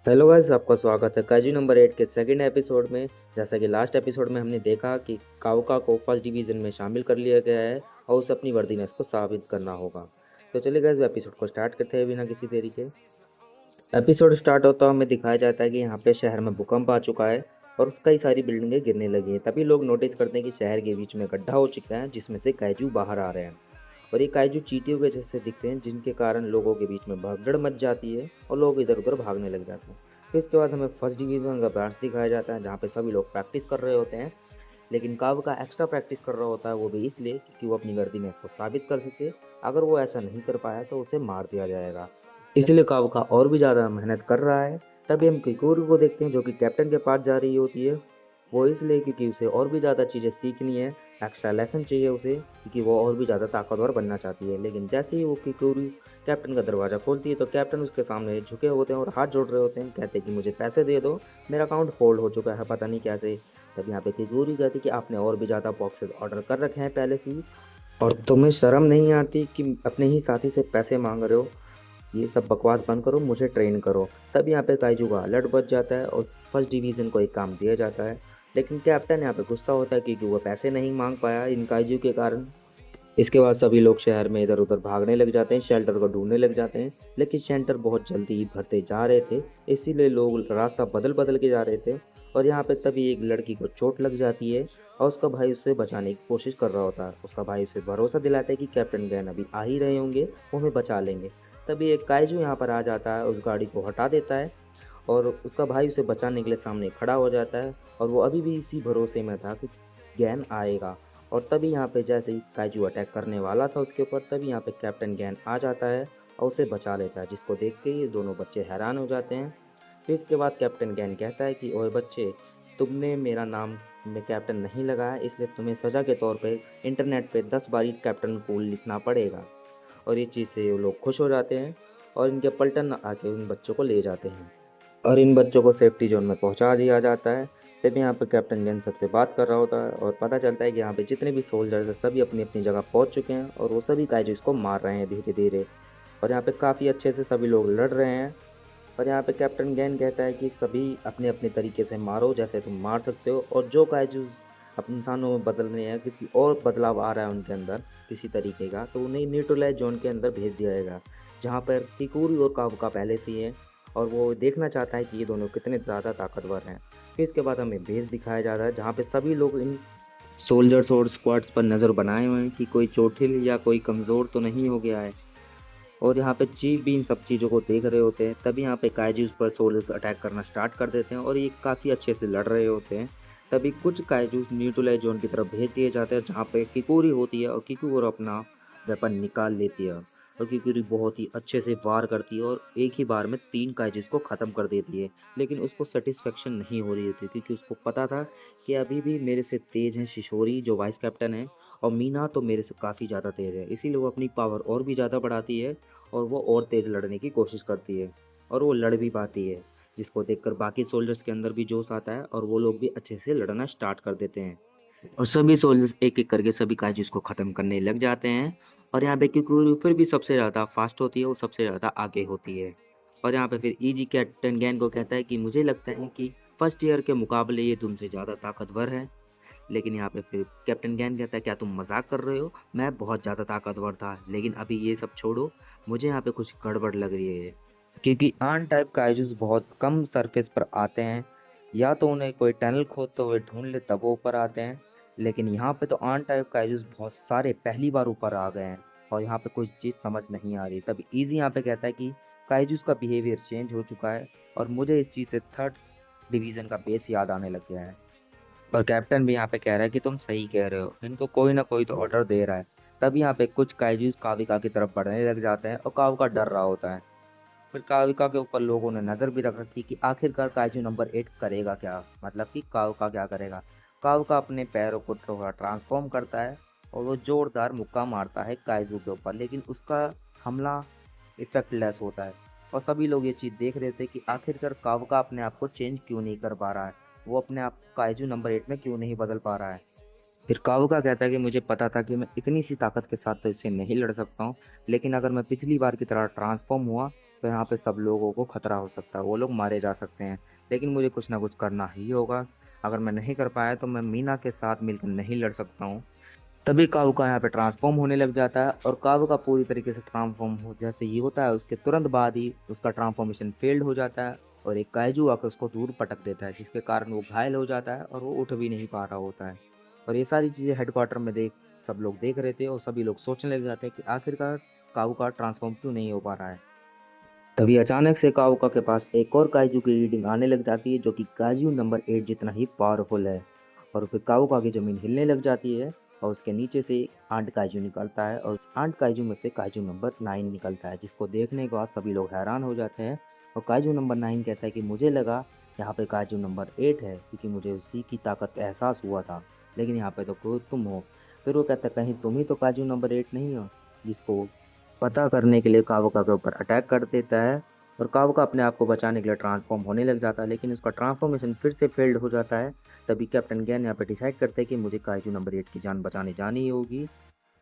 Hello guys, आपका स्वागत है काइजू नंबर 8 के सेकंड एपिसोड में। जैसा कि लास्ट एपिसोड में हमने देखा कि काउका को फर्स्ट डिवीज़न में शामिल कर लिया गया है और उसे अपनी वर्दीनेस को साबित करना होगा। तो चलिए गाइस, एपिसोड को स्टार्ट करते हैं बिना किसी देरी के। एपिसोड स्टार्ट होता हमें दिखाया जाता है कि यहाँ पे शहर में भूकंप आ चुका है और कई सारी बिल्डिंगें गिरने लगी हैं। तभी लोग नोटिस करते हैं कि शहर के बीच में गड्ढा हो चुका है जिसमें से काइजू बाहर आ रहे हैं। और ये काइजू चींटियों के जैसे दिखते हैं, जिनके कारण लोगों के बीच में भगदड़ मच जाती है और लोग इधर उधर भागने लग जाते हैं। फिर इसके बाद हमें फर्स्ट डिवीज़न का ब्रांच दिखाया जाता है जहाँ पे सभी लोग प्रैक्टिस कर रहे होते हैं। लेकिन काव का एक्स्ट्रा प्रैक्टिस कर रहा होता है, वो भी इसलिए क्योंकि वो अपनी वर्दी में इसको साबित कर सके। अगर वो ऐसा नहीं कर पाया तो उसे मार दिया जाएगा। इसलिए काव का और भी ज़्यादा मेहनत कर रहा है। तभी हम किकोरू को देखते हैं जो कि कैप्टन के पास जा रही होती है। वो इसलिए क्योंकि उसे और भी ज़्यादा चीज़ें सीखनी है, एक्स्ट्रा लेसन चाहिए उसे, क्योंकि वो और भी ज़्यादा ताकतवर बनना चाहती है। लेकिन जैसे ही वो किकोरू कैप्टन का दरवाज़ा खोलती है तो कैप्टन उसके सामने झुके होते हैं और हाथ जोड़ रहे होते हैं, कहते हैं कि मुझे पैसे दे दो, मेरा अकाउंट होल्ड हो चुका है पता नहीं कैसे। तब यहाँ पे किकोरू कहती कि आपने और भी ज़्यादा बॉक्सेस ऑर्डर कर रखे हैं पहले से ही, और तुम्हें शर्म नहीं आती कि अपने ही साथी से पैसे मांग रहे हो। ये सब बकवास बंद करो, मुझे ट्रेन करो। तब यहाँ पे काइजू का अलर्ट बच जाता है और फर्स्ट डिवीज़न को एक काम दिया जाता है। लेकिन कैप्टन यहाँ पे गुस्सा होता है क्योंकि वो पैसे नहीं मांग पाया इन काइजू के कारण। इसके बाद सभी लोग शहर में इधर उधर भागने लग जाते हैं, शेल्टर को ढूंढने लग जाते हैं। लेकिन शेल्टर बहुत जल्दी ही भरते जा रहे थे, इसीलिए लोग रास्ता बदल बदल के जा रहे थे। और यहाँ पे तभी एक लड़की को चोट लग जाती है और उसका भाई उसे बचाने की कोशिश कर रहा होता है। उसका भाई उसे भरोसा दिलाता है कि कैप्टन गैन अभी आ ही रहे होंगे, वो हमें बचा लेंगे। तभी एक काइजू यहाँ पर आ जाता है, उस गाड़ी को हटा देता है और उसका भाई उसे बचाने के लिए सामने खड़ा हो जाता है। और वो अभी भी इसी भरोसे में था कि गैन आएगा। और तभी यहाँ पे जैसे ही काइजू अटैक करने वाला था उसके ऊपर, तभी यहाँ पे कैप्टन गैन आ जाता है और उसे बचा लेता है, जिसको देख के ये दोनों बच्चे हैरान हो जाते हैं। फिर इसके बाद कैप्टन गैन कहता है कि ओए बच्चे, तुमने मेरा नाम में कैप्टन नहीं लगाया, इसलिए तुम्हें सज़ा के तौर पे इंटरनेट पे 10 बारी कैप्टन कूल लिखना पड़ेगा। और ये चीज़ से वो लोग खुश हो जाते हैं और इनके पलटन आके उन बच्चों को ले जाते हैं और इन बच्चों को सेफ्टी जोन में पहुंचा दिया जाता है। तब यहाँ पर कैप्टन गैन सबसे बात कर रहा होता है और पता चलता है कि यहाँ पे जितने भी सोल्जर्स हैं सभी अपनी अपनी जगह पहुंच चुके हैं और वो सभी काइजू इसको मार रहे हैं धीरे धीरे। और यहाँ पे काफ़ी अच्छे से सभी लोग लड़ रहे हैं। और यहाँ पे कैप्टन गैन कहता है कि सभी अपने अपने तरीके से मारो जैसे तुम मार सकते हो, और जो काइजूस अपने इंसानों में बदल रहे हैं, किसी और बदलाव आ रहा है उनके अंदर किसी तरीके का, तो उन्हें न्यूट्रलाइज जोन के अंदर भेज दिया जाएगा, जहाँ पर किकुरी और काबुका पहले से ही है। और वो देखना चाहता है कि ये दोनों कितने ज़्यादा ताकतवर हैं। फिर इसके बाद हमें बेस दिखाया जाता है जहाँ पे सभी लोग इन सोल्जर्स और स्क्वाड्स पर नज़र बनाए हुए हैं कि कोई चोटिल या कोई कमज़ोर तो नहीं हो गया है। और यहाँ पे चीफ भी इन सब चीज़ों को देख रहे होते हैं। तभी यहाँ पे काइजूस पर सोल्जर्स अटैक करना स्टार्ट कर देते हैं और ये काफ़ी अच्छे से लड़ रहे होते हैं। तभी कुछ काइजूस न्यूट्रलाइज जोन की तरफ भेज दिए जाते हैं जहाँ पे किकुरी होती है और किकुर अपना वेपन निकाल लेती है। और किकुरी बहुत ही अच्छे से वार करती है और एक ही बार में 3 काइजूस को ख़त्म कर देती है। लेकिन उसको सेटिस्फेक्शन नहीं हो रही थी क्योंकि उसको पता था कि अभी भी मेरे से तेज़ हैं शिशोरी जो वाइस कैप्टन है, और मीना तो मेरे से काफ़ी ज़्यादा तेज़ है। इसीलिए वो अपनी पावर और भी ज़्यादा बढ़ाती है और वो और तेज़ लड़ने की कोशिश करती है और वो लड़ भी पाती है, जिसको देखकर बाकी सोल्जर्स के अंदर भी जोश आता है और वो लोग भी अच्छे से लड़ना स्टार्ट कर देते हैं। और सभी सोल्जर्स एक एक करके सभी काइजूस को ख़त्म करने लग जाते हैं। और यहाँ पे किकुरु फिर भी सबसे ज़्यादा फास्ट होती है, वो सबसे ज़्यादा आगे होती है। और यहाँ पे फिर ईजी कैप्टन गैन को कहता है कि मुझे लगता है कि फर्स्ट ईयर के मुकाबले ये तुमसे ज़्यादा ताकतवर है। लेकिन यहाँ पे फिर कैप्टन गैन कहता है क्या तुम मजाक कर रहे हो, मैं बहुत ज़्यादा ताकतवर था, लेकिन अभी ये सब छोड़ो, मुझे यहाँ पे कुछ गड़बड़ लग रही है। क्योंकि आन टाइप काइजूस बहुत कम सरफेस पर आते हैं, या तो उन्हें कोई टनल खोदते हुए ढूंढ ले तब वो ऊपर आते हैं। लेकिन यहाँ पे तो आन टाइप काइजूस बहुत सारे पहली बार ऊपर आ गए हैं और यहाँ पे कोई चीज़ समझ नहीं आ रही। तब इजी यहाँ पे कहता है कि काइजूस का बिहेवियर चेंज हो चुका है और मुझे इस चीज़ से थर्ड डिवीज़न का बेस याद आने लग गया है। और कैप्टन भी यहाँ पे कह रहा है कि तुम सही कह रहे हो, इनको कोई ना कोई तो ऑर्डर दे रहा है। तब यहाँ पे कुछ काइजूस काविका की तरफ बढ़ने लग जाते हैं और काविका डर रहा होता है। फिर काविका के ऊपर लोगों ने नज़र भी रख रखी कि आखिरकार काइजू नंबर 8 करेगा क्या, मतलब कि काविका क्या करेगा। काविका अपने पैरों को थोड़ा ट्रांसफॉर्म करता है और वो जोरदार मुक्का मारता है काइजू के ऊपर, लेकिन उसका हमला इफेक्टलेस होता है। और सभी लोग ये चीज़ देख रहे थे कि आखिरकार काविका अपने आप को चेंज क्यों नहीं कर पा रहा है, वो अपने आप काइजू नंबर 8 में क्यों नहीं बदल पा रहा है। फिर काउका कहता है कि मुझे पता था कि मैं इतनी सी ताकत के साथ तो इससे नहीं लड़ सकता हूँ, लेकिन अगर मैं पिछली बार की तरह ट्रांसफॉर्म हुआ तो यहाँ पे सब लोगों को खतरा हो सकता है, वो लोग मारे जा सकते हैं। लेकिन मुझे कुछ ना कुछ करना ही होगा। अगर मैं नहीं कर पाया तो मैं मीना के साथ मिलकर नहीं लड़ सकता हूँ। तभी काउका यहाँ पे ट्रांसफॉर्म होने लग जाता है, और काउका पूरी तरीके से ट्रांसफॉर्म हो जैसे ही होता है उसके तुरंत बाद ही उसका ट्रांसफॉर्मेशन फेल्ड हो जाता है, और एक काइजू आकर उसको दूर पटक देता है, जिसके कारण वो घायल हो जाता है और वो उठ भी नहीं पा रहा होता है। और ये सारी चीज़ें हेडक्वार्टर में सब लोग देख रहे थे, और सभी लोग सोचने लग जाते हैं कि आखिरकार काउका ट्रांसफॉर्म क्यों नहीं हो पा रहा है। तभी अचानक से काउका के पास एक और काइजू की रीडिंग आने लग जाती है, जो कि काइजू नंबर 8 जितना ही पावरफुल है। और फिर काउका की ज़मीन हिलने लग जाती है, और उसके नीचे से आंट काइजू निकलता है, और उस आंट काइजू में से काइजू नंबर 9 निकलता है, जिसको देखने के बाद सभी लोग हैरान हो जाते हैं। और काइजू नंबर 9 कहता है कि मुझे लगा यहाँ पे काइजू नंबर 8 है, क्योंकि मुझे उसी की ताकत का एहसास हुआ था, लेकिन यहाँ पे तो खुद तुम हो। फिर वो कहता है कहीं तुम ही तो काइजू नंबर 8 नहीं हो, जिसको पता करने के लिए कावका के ऊपर अटैक कर देता है। और कावका अपने आप को बचाने के लिए ट्रांसफॉर्म होने लग जाता है, लेकिन उसका ट्रांसफॉर्मेशन फिर से फेल्ड हो जाता है। तभी कैप्टन गैन यहाँ पे डिसाइड करते हैं कि मुझे काइजू नंबर 8 की जान बचाने जानी होगी।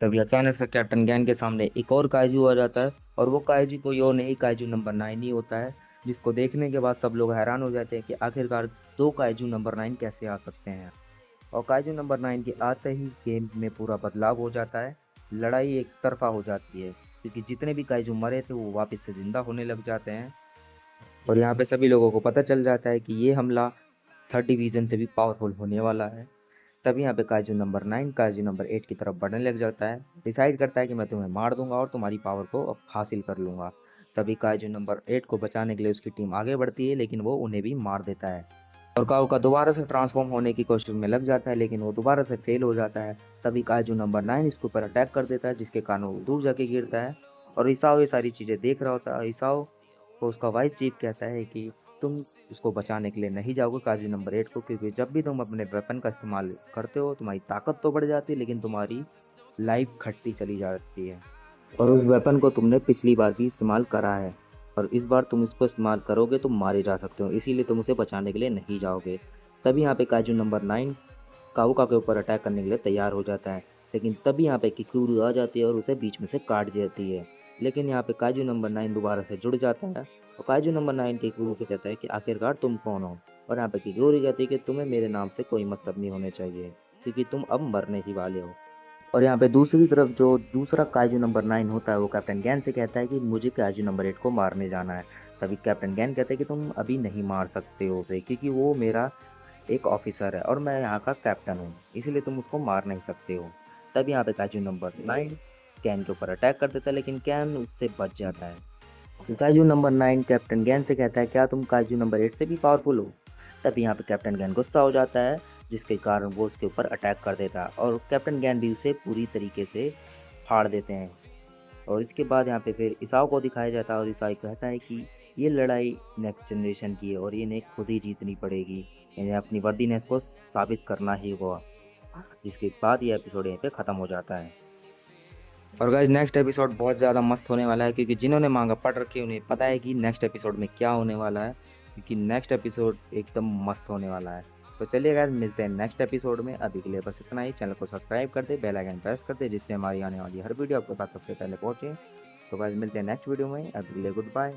तभी अचानक से कैप्टन गैन के सामने एक और काइजू आ जाता है, और वो काइजू कोई और नहीं, काइजू नंबर 9 ही होता है, जिसको देखने के बाद सब लोग हैरान हो जाते हैं कि आखिरकार दो काइजू नंबर 9 कैसे आ सकते हैं। और काइजू नंबर 9 के आते ही गेम में पूरा बदलाव हो जाता है, लड़ाई एक तरफा हो जाती है, क्योंकि जितने भी काइजू मरे थे वो वापस से जिंदा होने लग जाते हैं। और यहाँ पे सभी लोगों को पता चल जाता है कि ये हमला थर्ड डिवीज़न से भी पावरफुल होने वाला है। तभी यहाँ पे काइजू नंबर 9 काइजू नंबर 8 की तरफ बढ़ने लग जाता है, डिसाइड करता है कि मैं तुम्हें मार दूंगा और तुम्हारी पावर को अब हासिल कर लूंगा। तभी काइजू नंबर 8 को बचाने के लिए उसकी टीम आगे बढ़ती है, लेकिन वो उन्हें भी मार देता है। और काओका दोबारा से ट्रांसफॉर्म होने की कोशिश में लग जाता है, लेकिन वो दोबारा से फेल हो जाता है। तभी काइजू नंबर 9 इसके ऊपर अटैक कर देता है, जिसके कारण वो दूर जाके गिरता है। और इसाओ ये सारी चीज़ें देख रहा होता है। इसाओ को उसका वाइस चीफ कहता है कि तुम उसको बचाने के लिए नहीं जाओगे काइजू नंबर 8 को, क्योंकि जब भी तुम अपने वेपन का इस्तेमाल करते हो तुम्हारी ताकत तो बढ़ जाती है, लेकिन तुम्हारी लाइफ घटती चली जाती है। और उस वेपन को तुमने पिछली बार भी इस्तेमाल करा है, और इस बार तुम इसको इस्तेमाल करोगे तो मारे जा सकते हो, इसीलिए तुम उसे बचाने के लिए नहीं जाओगे। तभी यहाँ पे काइजू नंबर 9 काउका के ऊपर अटैक करने के लिए तैयार हो जाता है, लेकिन तभी यहाँ पे किकुरु आ जाती है और उसे बीच में से काट देती है। लेकिन यहाँ पे काइजू नंबर 9 दोबारा से जुड़ जाता है, और काइजू नंबर 9 किकुरु से कहता है कि आखिरकार तुम कौन हो। और यहाँ पे किकुरु कहती है कि तुम्हें मेरे नाम से कोई मतलब नहीं होने चाहिए, क्योंकि तुम अब मरने ही वाले हो। और यहाँ पे दूसरी तरफ जो दूसरा काइजू नंबर 9 होता है वो कैप्टन गैन से कहता है कि मुझे काइजू नंबर 8 को मारने जाना है। तभी कैप्टन गैन कहते हैं कि तुम अभी नहीं मार सकते हो उसे, क्योंकि वो मेरा एक ऑफिसर है और मैं यहाँ का कैप्टन हूँ, इसीलिए तुम उसको मार नहीं सकते हो। तभी यहाँ पे काइजू नंबर 9 कैन के ऊपर अटैक कर देता है, लेकिन कैन उससे बच जाता है। तो काइजू नंबर 9 कैप्टन गैन से कहता है क्या तुम काइजू नंबर 8 से भी पावरफुल हो। तभी यहाँ पे कैप्टन गैन गुस्सा हो जाता है, जिसके कारण वो उसके ऊपर अटैक कर देता है, और कैप्टन गैन भी उसे पूरी तरीके से फाड़ देते हैं। और इसके बाद यहाँ पे फिर ईसाओ को दिखाया जाता है, और ईसाई कहता है कि ये लड़ाई नेक्स्ट जनरेशन की है और ये इन्हें खुद ही जीतनी पड़ेगी, इन्हें अपनी वर्दीनेस को साबित करना ही होगा। जिसके बाद ये एपिसोड यहीं पे ख़त्म हो जाता है। और गाइज नेक्स्ट एपिसोड बहुत ज़्यादा मस्त होने वाला है, क्योंकि जिन्होंने मांगा पढ़ रखी है उन्हें पता है कि नेक्स्ट एपिसोड में क्या होने वाला है, क्योंकि नेक्स्ट एपिसोड एकदम मस्त होने वाला है। तो चलिए गाइज मिलते हैं नेक्स्ट एपिसोड में। अभी के लिए बस इतना ही। चैनल को सब्सक्राइब कर दे, बेल आइकन प्रेस कर दे, जिससे हमारी आने वाली हर वीडियो आपके पास सबसे पहले पहुँचे। तो गाइज मिलते हैं नेक्स्ट वीडियो में। अभी के लिए गुड बाय।